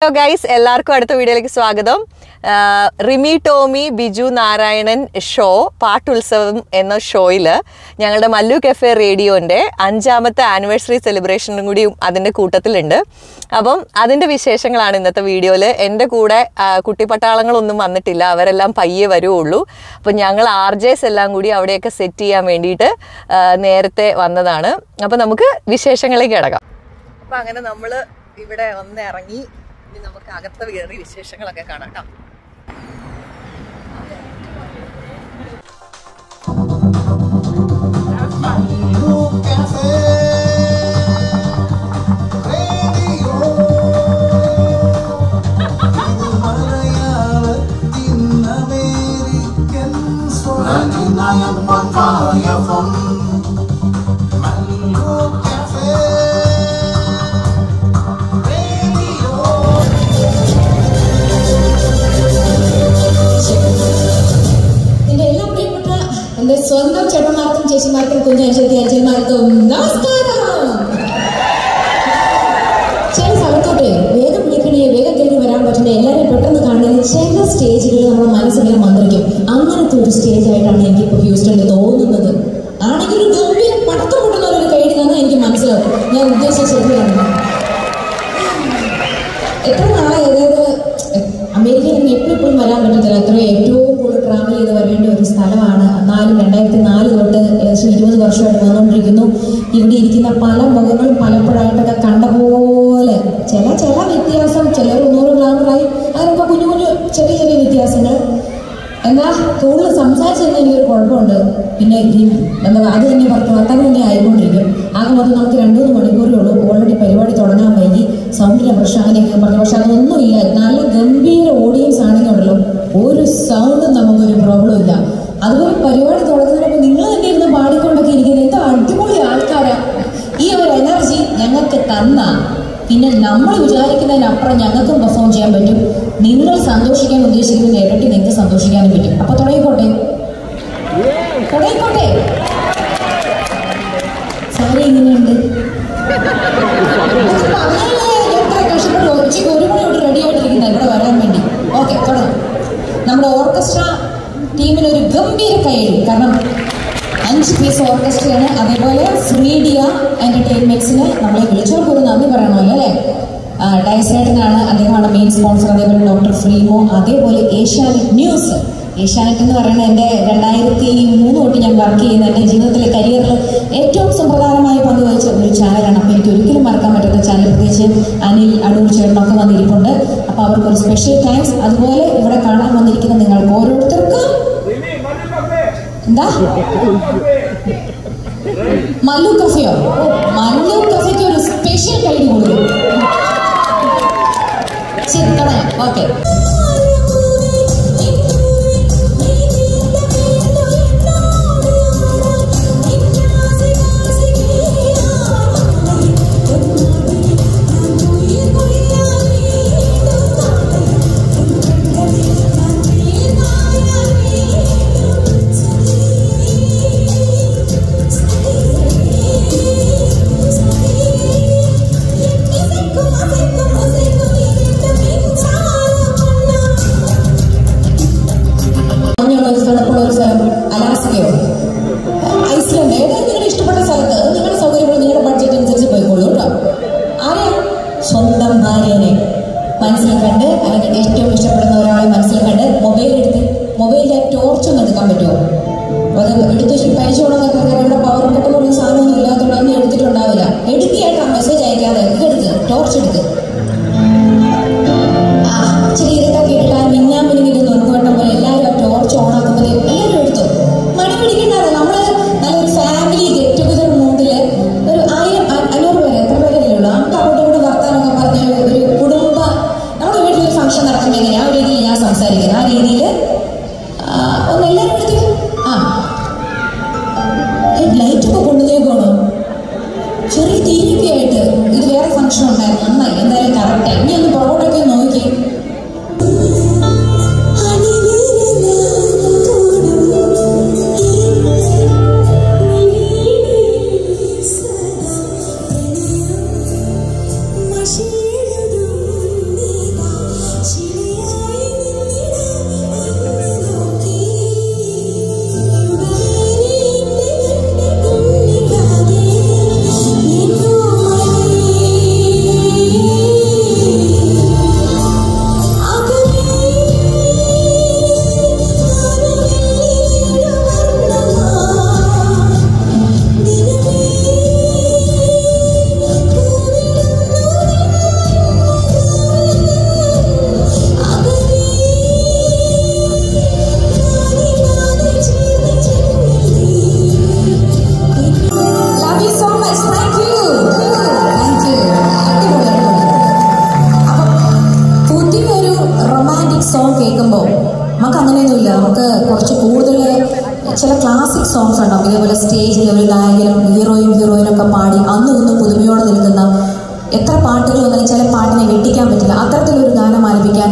Hello guys, എല്ലാവർക്കും അടുത്ത വീഡിയോയിലേക്ക് സ്വാഗതം. റിമി ടോമി ബിജു നാരായണൻ ഷോ പാട്ടുത്സവം എന്ന ഷോയിൽ ഞങ്ങളുടെ മല്ലു കഫേ റേഡിയോൻ്റെ 5ാമത്തെ ആനിവേഴ്സറി സെലിബ്രേഷനും കൂടി അതിൻ്റെ കൂട്ടത്തിലുണ്ട്. അപ്പം അതിൻ്റെ വിശേഷങ്ങളാണ് ഇന്നത്തെ വീഡിയോയിൽ. എൻ്റെ കൂടെ കുട്ടിപ്പട്ടാളങ്ങളൊന്നും വന്നിട്ടില്ല, അവരെല്ലാം പയ്യെ വരുള്ളൂ. അപ്പം ഞങ്ങൾ RJs എല്ലാം കൂടി അവിടെയൊക്കെ സെറ്റ് ചെയ്യാൻ വേണ്ടിയിട്ട് നേരത്തെ വന്നതാണ്. അപ്പം നമുക്ക് വിശേഷങ്ങളിലേക്ക് കിടക്കാം. അപ്പം അങ്ങനെ നമ്മൾ ഇവിടെ ഒന്ന് ഇറങ്ങി. ഇനി നമുക്ക് അകത്ത് കയറി വിശേഷങ്ങളൊക്കെ കാണാം കേട്ടോ. സ്വന്തം ചേട്ടന്മാർക്കും ചേച്ചിമാർക്കും കുഞ്ഞനുസരിക്കും നമസ്കാരം. ചില സ്ഥലത്തോട്ടെ വേഗം വിളിക്കണേ, വേഗം കയറി വരാൻ പറ്റണേ, എല്ലാവരും പെട്ടെന്ന് കാണുന്നത് ചില സ്റ്റേജുകൾ നമ്മുടെ മനസ്സിങ്ങനെ മന്ത്രിക്കും. അങ്ങനത്തെ ഒരു സ്റ്റേജ് ആയിട്ടാണ് എനിക്കിപ്പോൾ ഹ്യൂസ്റ്റണിൽ തോന്നുന്നത്. ആണെങ്കിൽ ഒരു ഗംഭീര പടക്കം പൊട്ടുന്നവരൊരു കൈഡി തന്നെ എനിക്ക് മനസ്സിലാവും. ഞാൻ ഉദ്ദേശിച്ച ശരിയാണ്. എത്ര നാളെ അതായത് അമേരിക്കയിൽ എപ്പോഴും വരാൻ പറ്റത്തില്ല. അത്രയും ഏറ്റവും കൂടുതൽ ട്രാവൽ ചെയ്ത് വരേണ്ട ഒരു സ്ഥലമാണ്. എന്നാലും 2004 തൊട്ട് ഏകദേശം 20 വർഷമായിട്ട് വന്നുകൊണ്ടിരിക്കുന്നു. ഇവിടെ ഇരിക്കുന്ന പല മുഖങ്ങളും പലപ്പോഴായിട്ടൊക്കെ കണ്ട പോലെ ചില വ്യത്യാസം, ചിലർ 100 കിലോമീറ്ററായി, അങ്ങനെയൊക്കെ കുഞ്ഞു കുഞ്ഞു ചെറിയ വ്യത്യാസങ്ങൾ. എന്നാൽ കൂടുതൽ സംസാരിച്ചെന്നാൽ എനിക്കൊരു കുഴപ്പമുണ്ട്. പിന്നെ അത് തന്നെ വർത്തമാനം തന്നെ ആയിക്കൊണ്ടിരിക്കും. ആകെ മൊത്തം നമുക്ക് 2-3 മണിക്കൂറേ ഉള്ളൂ. ഓൾറെഡി പരിപാടി തുടങ്ങാൻ വൈകി, സൗണ്ടിൻ്റെ പ്രശ്നം അങ്ങനെയൊക്കെ പറഞ്ഞു. പക്ഷെ അതൊന്നുമില്ല. നല്ല ഗംഭീര ഓഡിയൻസ് ആണെങ്കിൽ ഉണ്ടല്ലോ, ഒരു സൗണ്ടും നമുക്കൊരു പ്രോബ്ലം ഇല്ല. അതുപോലെ പരിപാടി തുടങ്ങുന്നതിനൊക്കെ നിങ്ങൾ തന്നെ ഇരുന്ന് പാടിക്കൊണ്ടൊക്കെ ഇരിക്കുന്നത് എന്താ അടിപൊളി ആൾക്കാരാ. ഈ ഒരു എനർജി ഞങ്ങൾക്ക് തന്ന പിന്നെ നമ്മൾ വിചാരിക്കുന്നതിനപ്പുറം ഞങ്ങൾക്കും പെർഫോം ചെയ്യാൻ പറ്റും. നിങ്ങൾ സന്തോഷിക്കാൻ ഉദ്ദേശിക്കുന്ന ഇരട്ടി നിങ്ങൾക്ക് സന്തോഷിക്കാനും പറ്റും. അപ്പൊ തുടങ്ങിക്കോട്ടെ. സാരി എങ്ങനെയുണ്ട്? എത്ര കഷ്ടപ്പെട്ടു ഉച്ചയ്ക്ക് 1 മണി തൊട്ട് റെഡി ആയിട്ടിരിക്കുന്നത് ഇവിടെ വരാൻ വേണ്ടി. ഓക്കെ, തുടങ്ങാം. നമ്മുടെ ഓർക്കസ്ട്ര ടീമിനൊരു ഗംഭീര കയ്യടി. കാരണം 5 പീസ് ഓർക്കസ്ട്രയാണ്. അതേപോലെ ഫ്രീഡിയ എന്റർടൈൻമെന്റ്സിന് നമ്മളെ വിളിച്ചവർക്ക് ഒരു നന്ദി പറയണമല്ലോ അല്ലേ. ഡയസേട്ടനാണ്, അദ്ദേഹമാണ് മെയിൻ സ്പോൺസർ. അതേപോലെ ഡോക്ടർ ഫ്രീമോ, അതേപോലെ ഏഷ്യാനെറ്റ് ന്യൂസ്. ഏഷ്യാനെറ്റ് എന്ന് പറയുന്നത് എൻ്റെ 2003 തൊട്ട് ഞാൻ വർക്ക് ചെയ്യുന്ന എൻ്റെ ജീവിതത്തിലെ കരിയറിൽ ഏറ്റവും സുപ്രധാനമായ പങ്ക് വഹിച്ച ഒരു ചാനലാണ്. അപ്പോൾ എനിക്ക് ഒരിക്കലും മറക്കാൻ പറ്റാത്ത ചാനൽ. പ്രത്യേകിച്ച് അനിൽ അടൂർ ചേട്ടനൊക്കെ വന്നിരിപ്പുണ്ട്. അപ്പോൾ അവർക്കൊരു സ്പെഷ്യൽ താങ്ക്സ്. അതുപോലെ ഇവിടെ കാണാൻ വന്നിരിക്കുന്ന നിങ്ങൾക്ക് ഓരോരുത്തർക്കും എന്താ മല്ലു കഫയോ, മല്ലു കഫയ്ക്ക് ഒരു സ്പെഷ്യൽ കൈഡി കൊടുക്കും. ശരി, തുടങ്ങാം. ഓക്കെ. അലാസ്കയോ ഐസ്ലൻഡ് ഏതായാലും നിങ്ങളുടെ ഇഷ്ടപ്പെട്ട സ്ഥലത്ത് നിങ്ങളുടെ സൗകര്യങ്ങൾ നിങ്ങളുടെ ബഡ്ജറ്റ് അനുസരിച്ച് പോയിക്കോളൂ കേട്ടോ. ആരെയാ? സ്വന്തം ഭാര്യനെ മനസ്സിൽ കണ്ട്, അല്ലെങ്കിൽ ഏറ്റവും ഇഷ്ടപ്പെടുന്ന ഒരാളെ മനസ്സിൽ കണ്ട് മൊബൈലിലെ ടോർച്ചൊന്നും എടുക്കാൻ പറ്റുമോ? അത് എടുത്ത് പരിചയമുള്ളതൊക്കെ ഇവിടെ പവർ കട്ട് പറഞ്ഞ സാധനമൊന്നും ഇല്ലാത്തതുകൊണ്ട് ഒന്നും എടുത്തിട്ടുണ്ടാവില്ല. എടുക്കുകയായിട്ട് ആ മെസ്സേജ് അയക്കാതെ ഇതെടുത്ത് ടോർച്ച് എടുത്ത് ഇച്ചിരി ഇരുട്ടൊക്കെ ഇട്ടാൽ മിന്നാമിനിങ്ങിൽ നോക്കുവട്ടം പോലെ എല്ലാവരും ആ ടോർച്ച് ഓണാക്കുമ്പോൾ എല്ലാവരും എടുത്തു. മണി പിടിക്കണ്ടാതെ നമ്മൾ നല്ലൊരു ഫാമിലി ഗെറ്റ് ടുഗദർ മൂഡിൽ ഒരു 1000-500 പേര്, എത്ര പേരല്ലേ ഉള്ളൂ, നമുക്ക് അങ്ങോട്ടും കൂടെ വർത്താനൊക്കെ പറഞ്ഞ ഒരു കുടുംബ നമ്മുടെ വീട്ടിലൊരു ഫംഗ്ഷൻ നടക്കുമ്പോൾ എങ്ങനെ ആ ഒരു രീതിയിൽ ഞാൻ സംസാരിക്കുന്നത്. ആ രീതിയിൽ ഒന്ന് എല്ലാവരും എടുത്ത് ലൈറ്റൊക്കെ കൊണ്ടുപോകണോ? ചെറിയ തീയൊക്കെ ആയിട്ട് ഇത് വേറെ ഫംഗ്ഷൻ ഉണ്ടായിരുന്നു. നന്നായി. എന്തായാലും സോങ് കേൾക്കുമ്പോൾ നമുക്ക് അങ്ങനെയൊന്നുമില്ല. നമുക്ക് കുറച്ച് കൂടുതൽ ചില ക്ലാസിക് സോങ്സ് ഉണ്ടാവും. ഇതേപോലെ സ്റ്റേജിൽ ഒരു നായകനും ഹീറോയിനൊക്കെ പാടി അന്നും ഇന്നും പുതുമയോടെ നിൽക്കുന്ന എത്ര പാട്ടുകൾ വന്നാലും ചില പാട്ടിനെ വെട്ടിക്കാൻ പറ്റില്ല. അത്തരത്തിലൊരു ഗാനം ആലപിക്കാൻ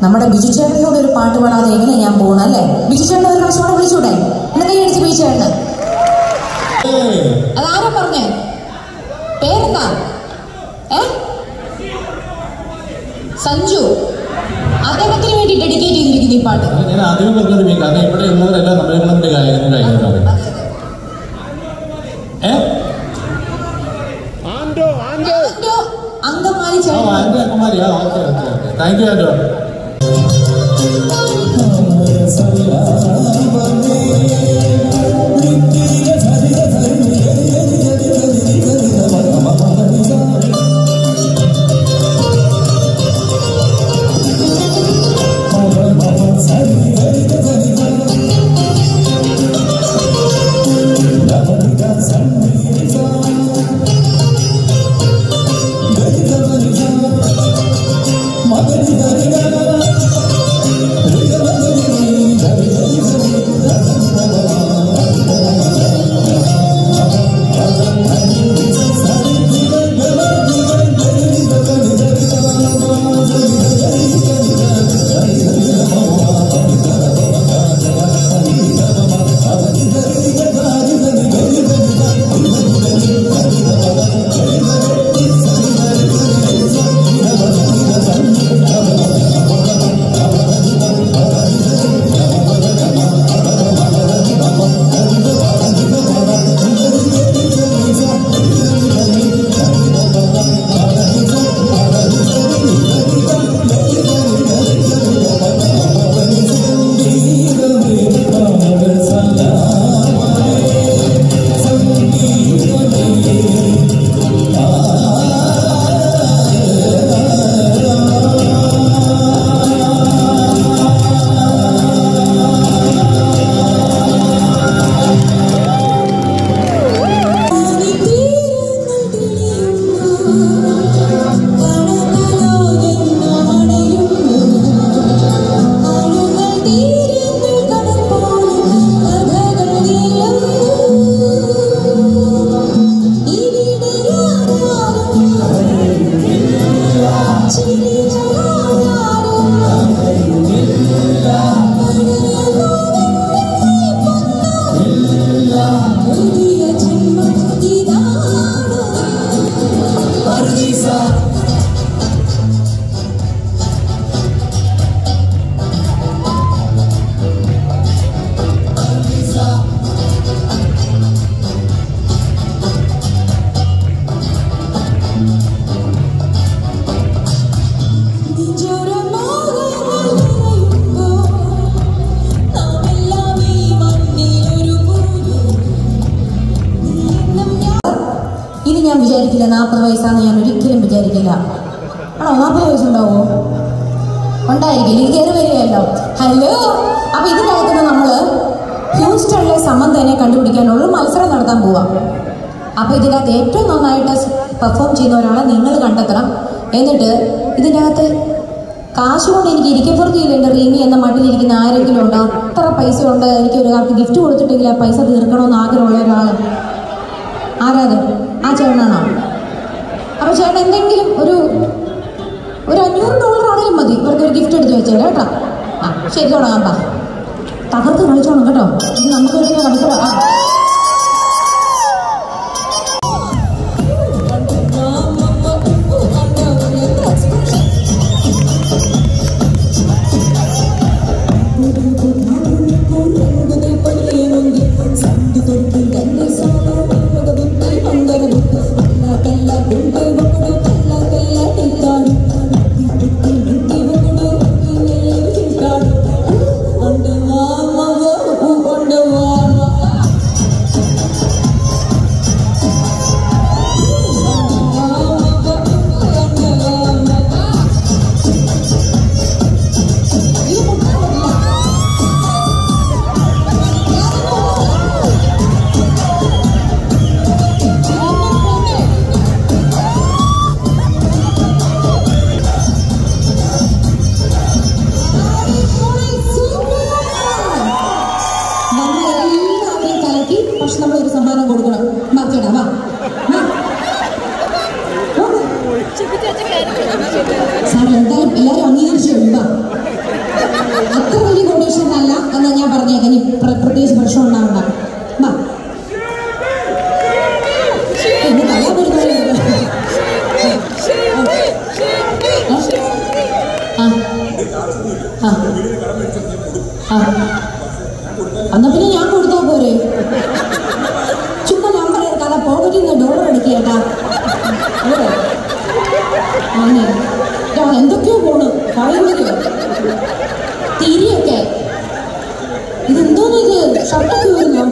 നമ്മുടെ ബിജു ചേട്ടനോട് ഒരു പാട്ട് പാടാതെ എങ്ങനെ ഞാൻ പോകണം അല്ലേ? ബിജു ചേട്ടൻ ഒരു പ്രാവശ്യം വിളിച്ചൂടെ? എന്നെ കൈ അടിച്ച് ബിജു ചേട്ടന്. അതാരാ പറഞ്ഞേ? പേരെന്താ? സഞ്ജു. അദ്ദേഹത്തിന് വേണ്ടി ഡെഡിക്കേറ്റ് ചെയ്തിരിക്കുന്ന ഈ പാട്ട് ഞാൻ ആദ്യമേ പറഞ്ഞൊരു മീൻ. കാരണം ഇവിടെ ഉള്ളവരെല്ലാം തമിഴ്നാട്ടിലെ ഗായകരാണ്. അങ്കമാലി ചേട്ടൻ. താങ്ക് യു ആൻഡോ. ഞാൻ വിചാരിക്കില്ല 40 വയസ്സാന്ന് ഞാൻ ഒരിക്കലും വിചാരിക്കില്ല. ആണോ? 40 വയസ്സുണ്ടാവോ? ഉണ്ടായിരിക്കില്ല. ഇത് കയറി വരികയല്ലോ. ഹലോ. അപ്പൊ ഇതിനകത്തുനിന്ന് നമ്മള് ഹ്യൂസ്റ്റണിലെ സമന്തനെ കണ്ടുപിടിക്കാനുള്ള മത്സരം നടത്താൻ പോവാം. അപ്പൊ ഇതിനകത്ത് ഏറ്റവും നന്നായിട്ട് പെർഫോം ചെയ്യുന്ന ഒരാളെ നിങ്ങൾ കണ്ടെത്തണം. എന്നിട്ട് ഇതിനകത്ത് കാശ് കൊണ്ട് എനിക്ക് ഇരിക്കപ്പുറത്തില്ല. എൻ്റെ റീമി എന്ന മട്ടിലിരിക്കുന്ന ആരെങ്കിലും ഉണ്ടോ? അത്ര പൈസ ഉണ്ട്, എനിക്ക് ഒരാൾക്ക് ഗിഫ്റ്റ് കൊടുത്തിട്ടെങ്കിൽ ആ പൈസ തീർക്കണമെന്ന് ആഗ്രഹമുള്ള ഒരാൾ ആരാത്? ആ ചേട്ടനാണോ? അപ്പൊ ചേട്ടൻ എന്തെങ്കിലും ഒരു $500 ആണെങ്കിലും മതി, ഇവർക്ക് ഒരു ഗിഫ്റ്റ് എടുത്ത് വെച്ചേരാ കേട്ടോ. ആ ശരി, തുടങ്ങാം. തകർത്ത് കളിച്ചോണം കേട്ടോ. ഇത് നമുക്ക് വേണ്ടി കളിക്കടാ. എന്നാ പിന്നെ ഞാൻ കൊടുത്താ പോരെ? ചുമ്മാ നമ്പർ എടുക്കാതെ പോക്കറ്റിൽ നിന്ന് ഡോളർ അടിക്കേട്ടാ. എന്തൊക്കെയോ പോണ് പറയുന്നത് തിരിയൊക്കെ. ഇതെന്തോന്ന് ഇത് ഷർട്ടൊക്കെ വരുന്നു?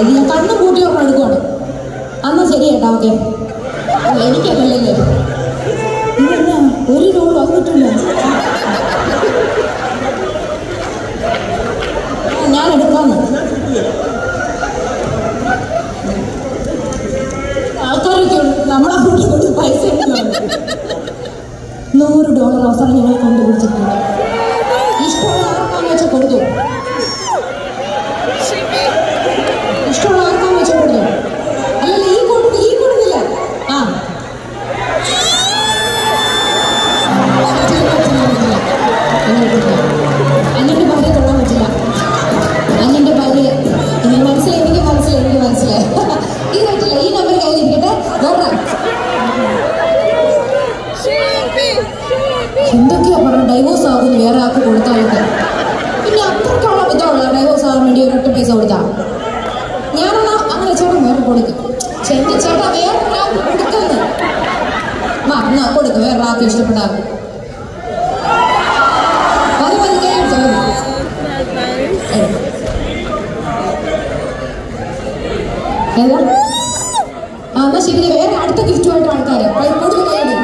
ഞാൻ കണ്ണും കൂട്ടി ഓർമ്മ എടുക്കുവാണ്. എന്നാ ശരി ചേട്ടാ, ഓക്കെ. എനിക്കല്ലേ ഇതെന്നാ ഒരു ഡോളർ അത് കിട്ടില്ല. ഞാൻ എടുക്കാന്ന്. ആൾക്കാരൊക്കെ നമ്മളെ കൂട്ടി കൊണ്ട് പൈസ $100 അവസാനം ഞങ്ങൾ കണ്ടുപിടിച്ചിട്ടുണ്ട്. ഇഷ്ടമുള്ള ആർക്കാന്ന് വെച്ചാൽ കൊടുത്തു. ഇഷ്ടമുള്ള ആർക്കാന്ന് വെച്ചാൽ കൊടുത്തു. അല്ലല്ല ഈ കൊടുക്കില്ല. അന്നിന്റെ ഭാര്യ തൊടാൻ പറ്റില്ല. അന്നിന്റെ ഭാര്യ എനിക്ക് മനസ്സിലായി. ഇത് പറ്റില്ല. ഈ നമ്പർ കയ്യിലിരിക്കട്ടെ. എന്തൊക്കെയാ പറഞ്ഞ ഡൈവോഴ്സ് ആകുന്നു വേറെ ആൾക്ക് കൊടുത്തായിട്ട്. പിന്നെ അത്രയ്ക്കുള്ള ബുദ്ധമുള്ള ഡൈവോഴ്സ് ആകാൻ വേണ്ടി ഒരൊറ്റ പൈസ കൊടുത്താ ഞാനാണ് അങ്ങനെ ചേട്ടൻ വേറെ കൊടുക്കും. ചേട്ടാ വേറെ ഒരാൾക്ക് കൊടുക്കുന്നു. എന്നാ കൊടുക്കും വേറെ ആൾക്ക് ഇഷ്ടപ്പെട്ടാൽ. എന്നാ ശരി, വേറെ അടുത്ത ഗിഫ്റ്റുമായിട്ട് ആൾക്കാര് കൊടുക്കും. കൈയടി.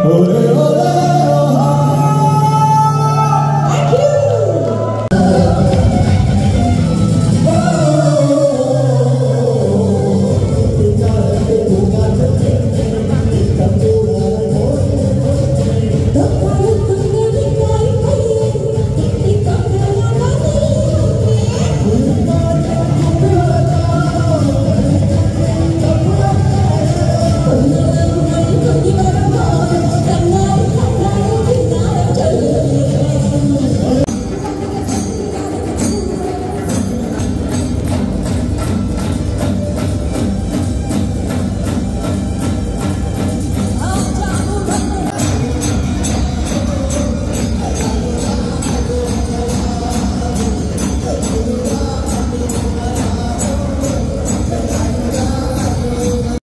Ole, ole.